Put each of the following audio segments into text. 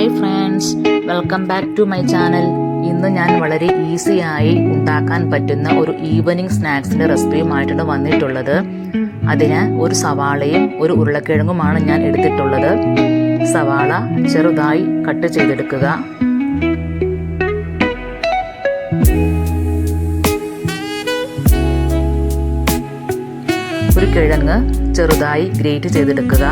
Hi friends, welcome back to my channel. ഇന്ന് ഞാൻ വളരെ ഈസിയായി ഉണ്ടാക്കാൻ പറ്റുന്ന ഒരു ഈവനിങ് സ്നാക്സിൻ്റെ റെസിപ്പിയുമായിട്ടാണ് വന്നിട്ടുള്ളത്. അതിന് ഒരു സവാളയും ഒരു ഉരുളക്കിഴങ്ങുമാണ് ഞാൻ എടുത്തിട്ടുള്ളത്. സവാള ചെറുതായി കട്ട് ചെയ്തെടുക്കുക. ഒരു കിഴങ്ങ് ചെറുതായി ഗ്രേറ്റ് ചെയ്തെടുക്കുക.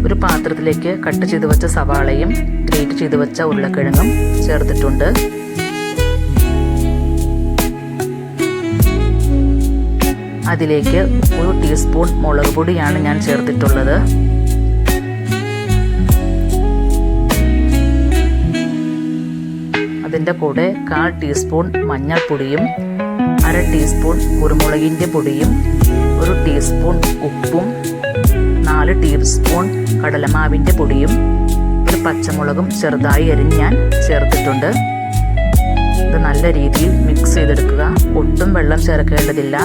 ഒരു പാത്രത്തിലേക്ക് കട്ട് ചെയ്ത് വെച്ച സവാളയും ഗ്രേറ്റ് ചെയ്ത് വെച്ച ഉരുളക്കിഴങ്ങും ചേർത്തിട്ടുണ്ട്. അതിലേക്ക് 1 ടീസ്പൂൺ മുളക് പൊടിയാണ് ഞാൻ ചേർത്തിട്ടുള്ളത്. അതിൻ്റെ കൂടെ 1/4 ടീസ്പൂൺ മഞ്ഞൾപ്പൊടിയും 1/2 ടീസ്പൂൺ കുരുമുളകിൻ്റെ പൊടിയും 1 ടീസ്പൂൺ ഉപ്പും 4 ടീസ്പൂൺ കടലമാവിൻ്റെ പൊടിയും ഒരു പച്ചമുളകും ചെറുതായി അരിഞ്ഞ് ഞാൻ ചേർത്തിട്ടുണ്ട്. ഇത് നല്ല രീതിയിൽ മിക്സ് ചെയ്തെടുക്കുക. ഒട്ടും വെള്ളം ചേർക്കേണ്ടതില്ല.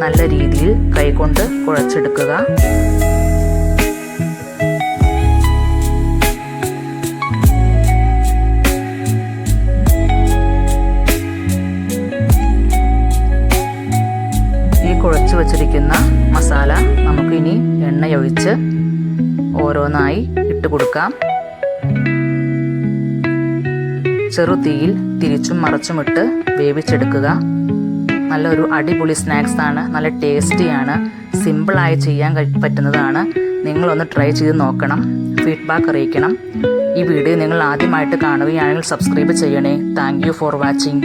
നല്ല രീതിയിൽ കൈകൊണ്ട് കുഴച്ചെടുക്കുക. കുഴച്ച് വച്ചിരിക്കുന്ന മസാല നമുക്കിനി എണ്ണയൊഴിച്ച് ഓരോന്നായി ഇട്ട് കൊടുക്കാം. ചെറുതീയിൽ തിരിച്ചും മറച്ചുമിട്ട് വേവിച്ചെടുക്കുക. നല്ലൊരു അടിപൊളി സ്നാക്സ് ആണ്. നല്ല ടേസ്റ്റിയാണ്. സിമ്പിളായി ചെയ്യാൻ പറ്റുന്നതാണ്. നിങ്ങളൊന്ന് ട്രൈ ചെയ്ത് നോക്കണം. ഫീഡ്ബാക്ക് അറിയിക്കണം. ഈ വീഡിയോ നിങ്ങൾ ആദ്യമായിട്ട് കാണുകയാണെങ്കിൽ സബ്സ്ക്രൈബ് ചെയ്യണേ. Thank you for watching.